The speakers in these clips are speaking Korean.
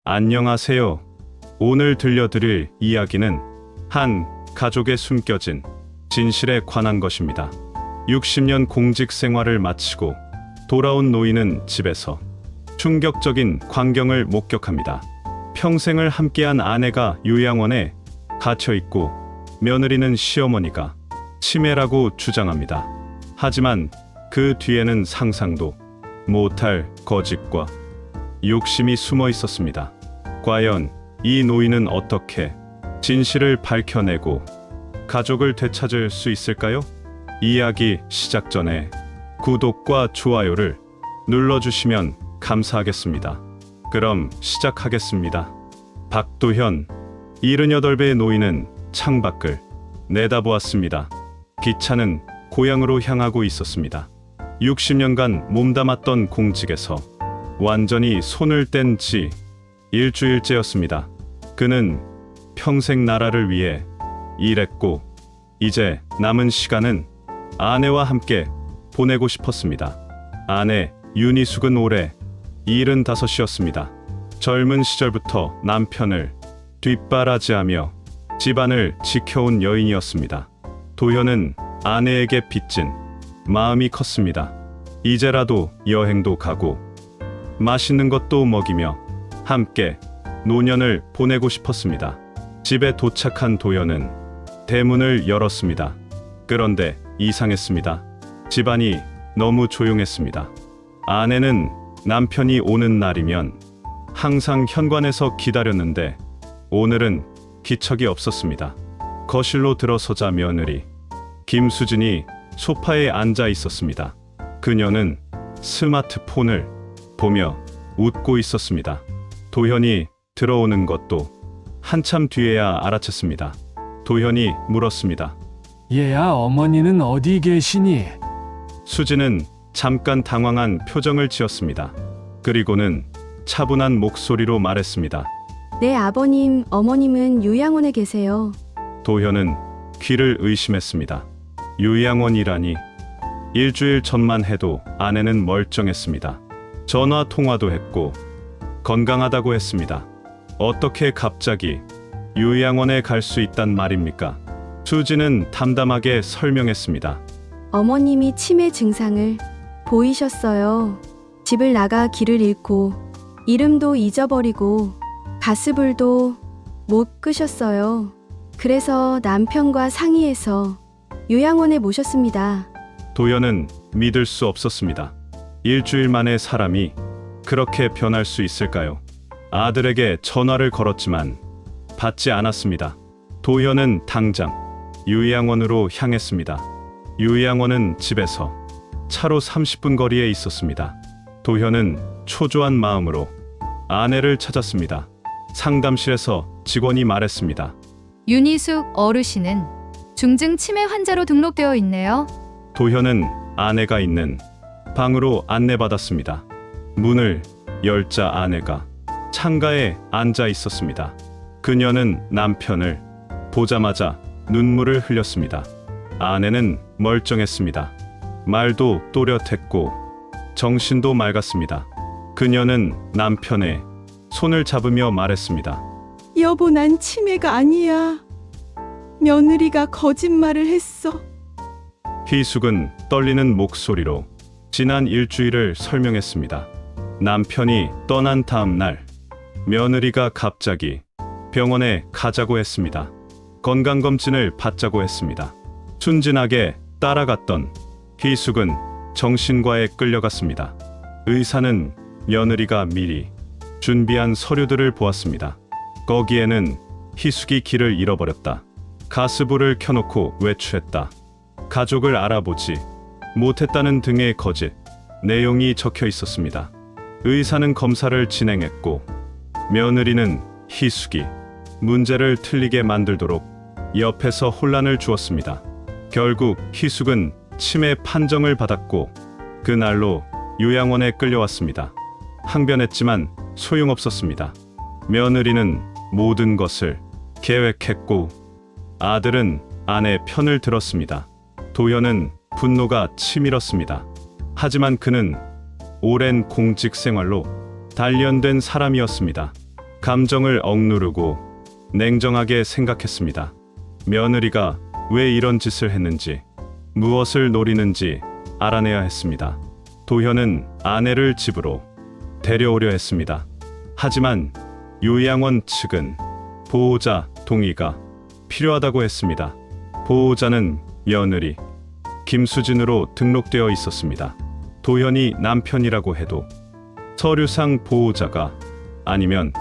안녕하세요. 오늘 들려드릴 이야기는 한 가족에 숨겨진 진실에 관한 것입니다. 60년 공직 생활을 마치고 돌아온 노인은 집에서 충격적인 광경을 목격합니다. 평생을 함께한 아내가 요양원에 갇혀 있고 며느리는 시어머니가 치매라고 주장합니다. 하지만 그 뒤에는 상상도 못할 거짓과 욕심이 숨어 있었습니다. 과연 이 노인은 어떻게 진실을 밝혀내고 가족을 되찾을 수 있을까요? 이야기 시작 전에 구독과 좋아요를 눌러주시면 감사하겠습니다. 그럼 시작하겠습니다. 박도현, 78배의 노인은 창밖을 내다보았습니다. 기차는 고향으로 향하고 있었습니다. 60년간 몸담았던 공직에서 완전히 손을 뗀 지 일주일째였습니다. 그는 평생 나라를 위해 일했고 이제 남은 시간은 아내와 함께 보내고 싶었습니다. 아내 윤희숙은 올해 75이었습니다. 젊은 시절부터 남편을 뒷바라지하며 집안을 지켜온 여인이었습니다. 도현은 아내에게 빚진 마음이 컸습니다. 이제라도 여행도 가고 맛있는 것도 먹이며 함께 노년을 보내고 싶었습니다. 집에 도착한 도현은 대문을 열었습니다. 그런데 이상했습니다. 집안이 너무 조용했습니다. 아내는 남편이 오는 날이면 항상 현관에서 기다렸는데 오늘은 기척이 없었습니다. 거실로 들어서자 며느리 김수진이 소파에 앉아 있었습니다. 그녀는 스마트폰을 보며 웃고 있었습니다. 도현이 들어오는 것도 한참 뒤에야 알아챘습니다. 도현이 물었습니다. 얘야, 어머니는 어디 계시니? 수진은 잠깐 당황한 표정을 지었습니다. 그리고는 차분한 목소리로 말했습니다. 네, 아버님, 어머님은 요양원에 계세요. 도현은 귀를 의심했습니다. 요양원이라니. 일주일 전만 해도 아내는 멀쩡했습니다. 전화 통화도 했고 건강하다고 했습니다. 어떻게 갑자기 요양원에 갈 수 있단 말입니까? 수진은 담담하게 설명했습니다. 어머님이 치매 증상을 보이셨어요. 집을 나가 길을 잃고 이름도 잊어버리고 가스불도 못 끄셨어요. 그래서 남편과 상의해서 요양원에 모셨습니다. 도현은 믿을 수 없었습니다. 일주일 만에 사람이 그렇게 변할 수 있을까요? 아들에게 전화를 걸었지만 받지 않았습니다. 도현은 당장 요양원으로 향했습니다. 요양원은 집에서 차로 30분 거리에 있었습니다. 도현은 초조한 마음으로 아내를 찾았습니다. 상담실에서 직원이 말했습니다. 윤희숙 어르신은 중증 치매 환자로 등록되어 있네요. 도현은 아내가 있는 방으로 안내받았습니다. 문을 열자 아내가 창가에 앉아 있었습니다. 그녀는 남편을 보자마자 눈물을 흘렸습니다. 아내는 멀쩡했습니다. 말도 또렷했고 정신도 맑았습니다. 그녀는 남편의 손을 잡으며 말했습니다. 여보, 난 치매가 아니야. 며느리가 거짓말을 했어. 희숙은 떨리는 목소리로 지난 일주일을 설명했습니다. 남편이 떠난 다음 날 며느리가 갑자기 병원에 가자고 했습니다. 건강검진을 받자고 했습니다. 순진하게 따라갔던 희숙은 정신과에 끌려갔습니다. 의사는 며느리가 미리 준비한 서류들을 보았습니다. 거기에는 희숙이 길을 잃어버렸다. 가스불을 켜놓고 외출했다. 가족을 알아보지 못했다는 등의 거짓 내용이 적혀 있었습니다. 의사는 검사를 진행했고 며느리는 희숙이 문제를 틀리게 만들도록 옆에서 혼란을 주었습니다. 결국 희숙은 치매 판정을 받았고 그날로 요양원에 끌려왔습니다. 항변했지만 소용없었습니다. 며느리는 모든 것을 계획했고 아들은 아내 편을 들었습니다. 도현은 분노가 치밀었습니다. 하지만 그는 오랜 공직 생활로 단련된 사람이었습니다. 감정을 억누르고 냉정하게 생각했습니다. 며느리가 왜 이런 짓을 했는지, 무엇을 노리는지 알아내야 했습니다. 도현은 아내를 집으로 데려오려 했습니다. 하지만 유양원 측은 보호자 동의가 필요하다고 했습니다. 보호자는 며느리 김수진으로 등록되어 있었습니다. 도현이 남편이라고 해도 서류상 보호자가 아니면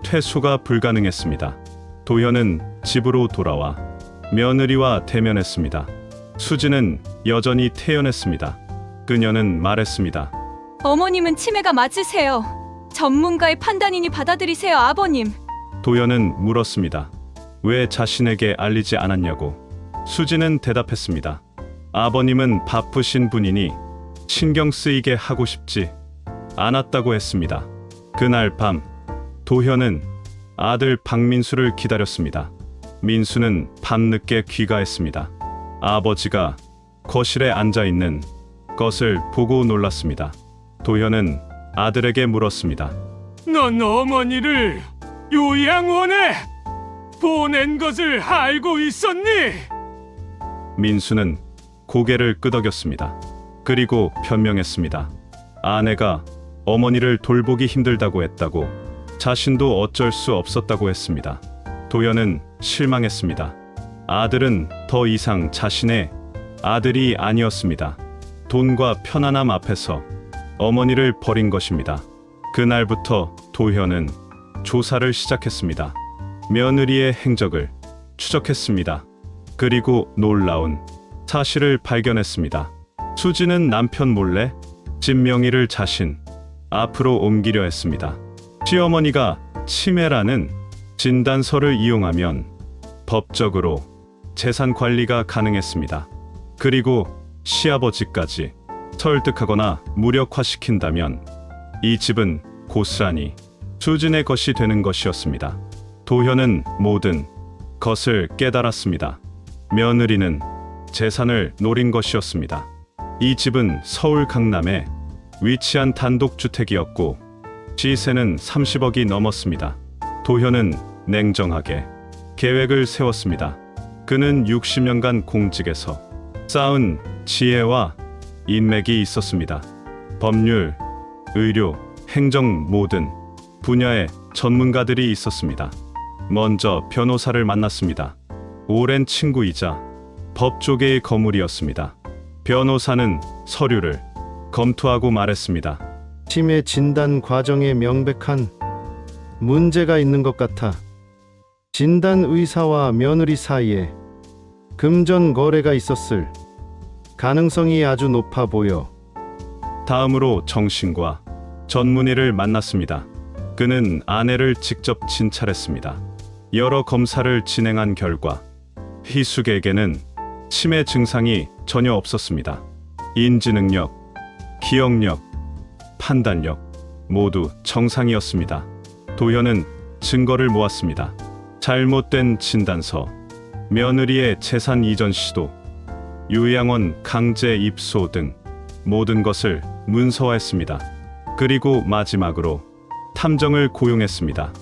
퇴소가 불가능했습니다. 도현은 집으로 돌아와 며느리와 대면했습니다. 수진은 여전히 태연했습니다. 그녀는 말했습니다. 어머님은 치매가 맞으세요. 전문가의 판단이니 받아들이세요, 아버님. 도현은 물었습니다. 왜 자신에게 알리지 않았냐고. 수진은 대답했습니다. 아버님은 바쁘신 분이니 신경 쓰이게 하고 싶지 않았다고 했습니다. 그날 밤 도현은 아들 박민수를 기다렸습니다. 민수는 밤늦게 귀가했습니다. 아버지가 거실에 앉아 있는 것을 보고 놀랐습니다. 도현은 아들에게 물었습니다. 넌 어머니를 요양원에 보낸 것을 알고 있었니? 민수는 고개를 끄덕였습니다. 그리고 변명했습니다. 아내가 어머니를 돌보기 힘들다고 했다고, 자신도 어쩔 수 없었다고 했습니다. 도현은 실망했습니다. 아들은 더 이상 자신의 아들이 아니었습니다. 돈과 편안함 앞에서 어머니를 버린 것입니다. 그날부터 도현은 조사를 시작했습니다. 며느리의 행적을 추적했습니다. 그리고 놀라운 사실을 발견했습니다. 수지는 남편 몰래 집 명의를 자신 앞으로 옮기려 했습니다. 시어머니가 치매라는 진단서를 이용하면 법적으로 재산 관리가 가능했습니다. 그리고 시아버지까지 설득하거나 무력화시킨다면 이 집은 고스란히 수진의 것이 되는 것이었습니다. 도현은 모든 것을 깨달았습니다. 며느리는 재산을 노린 것이었습니다. 이 집은 서울 강남에 위치한 단독주택이었고 시세는 30억이 넘었습니다. 도현은 냉정하게 계획을 세웠습니다. 그는 60년간 공직에서 쌓은 지혜와 인맥이 있었습니다. 법률, 의료, 행정 모든 분야의 전문가들이 있었습니다. 먼저 변호사를 만났습니다. 오랜 친구이자 법조계의 거물이었습니다. 변호사는 서류를 검토하고 말했습니다. 치매 진단 과정에 명백한 문제가 있는 것 같아. 진단 의사와 며느리 사이에 금전 거래가 있었을 가능성이 아주 높아 보여. 다음으로 정신과 전문의를 만났습니다. 그는 아내를 직접 진찰했습니다. 여러 검사를 진행한 결과 희숙에게는 치매 증상이 전혀 없었습니다. 인지 능력, 기억력, 판단력 모두 정상이었습니다. 도현은 증거를 모았습니다. 잘못된 진단서, 며느리의 재산 이전 시도, 요양원 강제 입소 등 모든 것을 문서화했습니다. 그리고 마지막으로 탐정을 고용했습니다.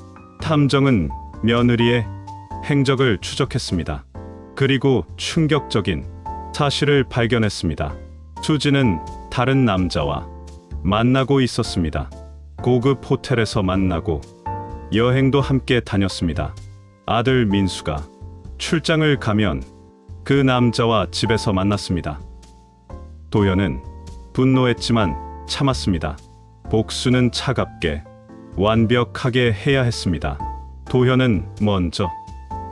탐정은 며느리의 행적을 추적했습니다. 그리고 충격적인 사실을 발견했습니다. 수지는 다른 남자와 만나고 있었습니다. 고급 호텔에서 만나고 여행도 함께 다녔습니다. 아들 민수가 출장을 가면 그 남자와 집에서 만났습니다. 도현은 분노했지만 참았습니다. 복수는 차갑게 완벽하게 해야 했습니다. 도현은 먼저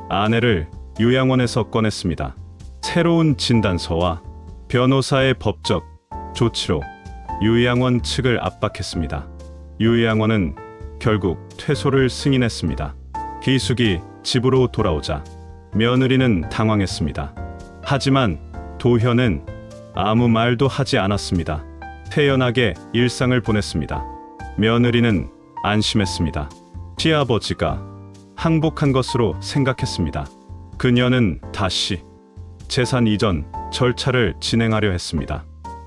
아내를 요양원에서 꺼냈습니다. 새로운 진단서와 변호사의 법적 조치로 요양원 측을 압박했습니다. 요양원은 결국 퇴소를 승인했습니다. 기숙이 집으로 돌아오자 며느리는 당황했습니다. 하지만 도현은 아무 말도 하지 않았습니다. 태연하게 일상을 보냈습니다. 며느리는 안심했습니다. 시아버지가 항복한 것으로 생각했습니다. 그녀는 다시 재산 이전 절차를 진행하려 했습니다.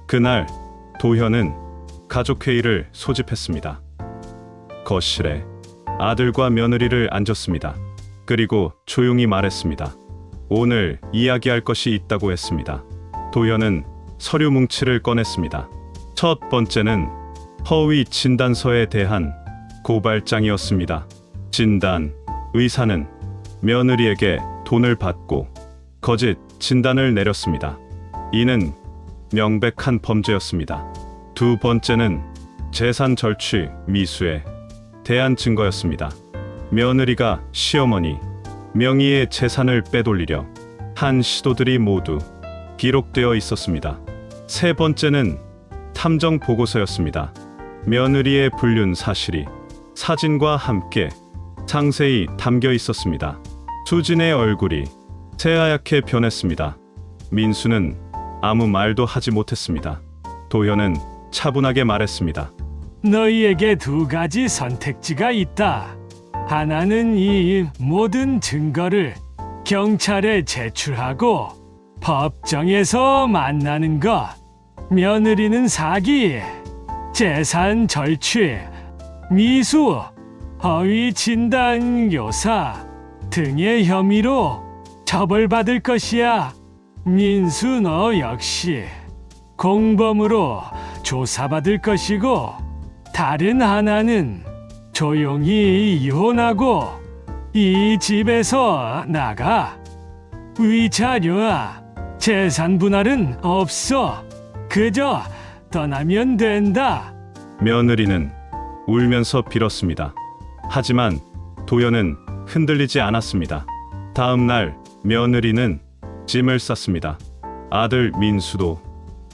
그날 도현은 가족회의를 소집했습니다. 거실에 아들과 며느리를 앉혔습니다. 그리고 조용히 말했습니다. 오늘 이야기할 것이 있다고 했습니다. 도현은 서류 뭉치를 꺼냈습니다. 첫 번째는 허위 진단서에 대한 고발장이었습니다. 진단 의사는 며느리에게 돈을 받고 거짓 진단을 내렸습니다. 이는 명백한 범죄였습니다. 두 번째는 재산 절취 미수에 대한 증거였습니다. 며느리가 시어머니 명의의 재산을 빼돌리려 한 시도들이 모두 기록되어 있었습니다. 세 번째는 탐정 보고서였습니다. 며느리의 불륜 사실이 사진과 함께 상세히 담겨 있었습니다. 수진의 얼굴이 새하얗게 변했습니다. 민수는 아무 말도 하지 못했습니다. 도현은 차분하게 말했습니다. 너희에게 두 가지 선택지가 있다. 하나는 이 모든 증거를 경찰에 제출하고 법정에서 만나는 것. 며느리는 사기, 재산 절취, 미수, 허위 진단 교사 등의 혐의로 처벌받을 것이야. 민수 너 역시 공범으로 조사받을 것이고, 다른 하나는 조용히 이혼하고 이 집에서 나가. 위자료와 재산 분할은 없어. 그저 떠나면 된다. 며느리는 울면서 빌었습니다. 하지만 도현은 흔들리지 않았습니다. 다음 날 며느리는 짐을 쌌습니다. 아들 민수도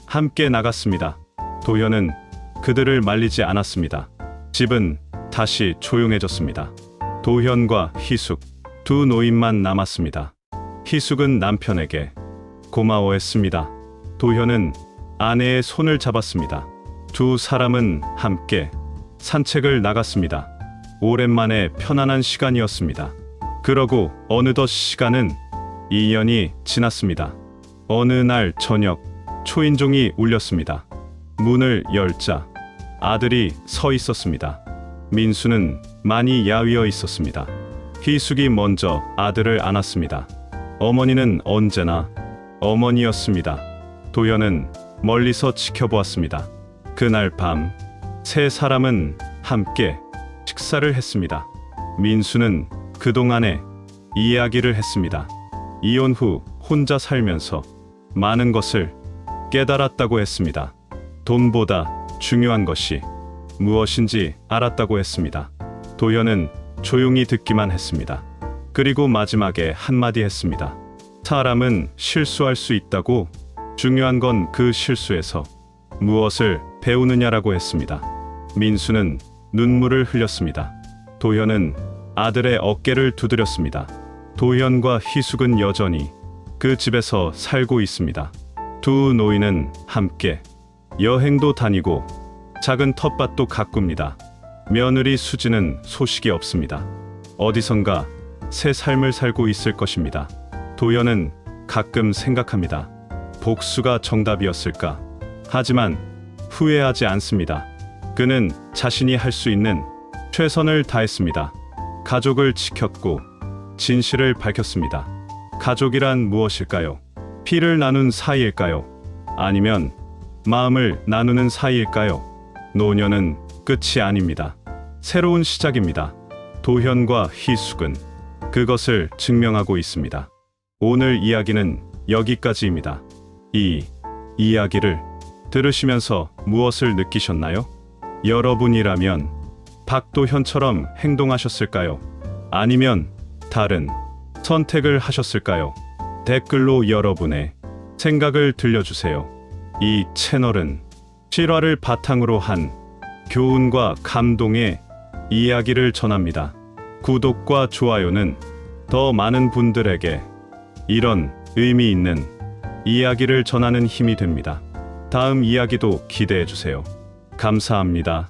함께 나갔습니다. 도현은 그들을 말리지 않았습니다. 집은 다시 조용해졌습니다. 도현과 희숙 두 노인만 남았습니다. 희숙은 남편에게 고마워했습니다. 도현은 아내의 손을 잡았습니다. 두 사람은 함께 산책을 나갔습니다. 오랜만에 편안한 시간이었습니다. 그러고 어느덧 시간은 2년이 지났습니다. 어느 날 저녁 초인종이 울렸습니다. 문을 열자 아들이 서 있었습니다. 민수는 많이 야위어 있었습니다. 희숙이 먼저 아들을 안았습니다. 어머니는 언제나 어머니였습니다. 도현은 멀리서 지켜보았습니다. 그날 밤 세 사람은 함께 식사를 했습니다. 민수는 그동안의 이야기를 했습니다. 이혼 후 혼자 살면서 많은 것을 깨달았다고 했습니다. 돈보다 중요한 것이 무엇인지 알았다고 했습니다. 도현은 조용히 듣기만 했습니다. 그리고 마지막에 한마디 했습니다. 사람은 실수할 수 있다고, 중요한 건 그 실수에서 무엇을 배우느냐라고 했습니다. 민수는 눈물을 흘렸습니다. 도현은 아들의 어깨를 두드렸습니다. 도현과 희숙은 여전히 그 집에서 살고 있습니다. 두 노인은 함께 여행도 다니고 작은 텃밭도 가꿉니다. 며느리 수지는 소식이 없습니다. 어디선가 새 삶을 살고 있을 것입니다. 도현은 가끔 생각합니다. 복수가 정답이었을까? 하지만 후회하지 않습니다. 그는 자신이 할 수 있는 최선을 다했습니다. 가족을 지켰고 진실을 밝혔습니다. 가족이란 무엇일까요? 피를 나눈 사이일까요? 아니면 마음을 나누는 사이일까요? 노년은 끝이 아닙니다. 새로운 시작입니다. 도현과 희숙은 그것을 증명하고 있습니다. 오늘 이야기는 여기까지입니다. 이 이야기를 들으시면서 무엇을 느끼셨나요? 여러분이라면 박도현처럼 행동하셨을까요? 아니면 다른 선택을 하셨을까요? 댓글로 여러분의 생각을 들려주세요. 이 채널은 실화를 바탕으로 한 교훈과 감동의 이야기를 전합니다. 구독과 좋아요는 더 많은 분들에게 이런 의미 있는 이야기를 전하는 힘이 됩니다. 다음 이야기도 기대해 주세요. 감사합니다.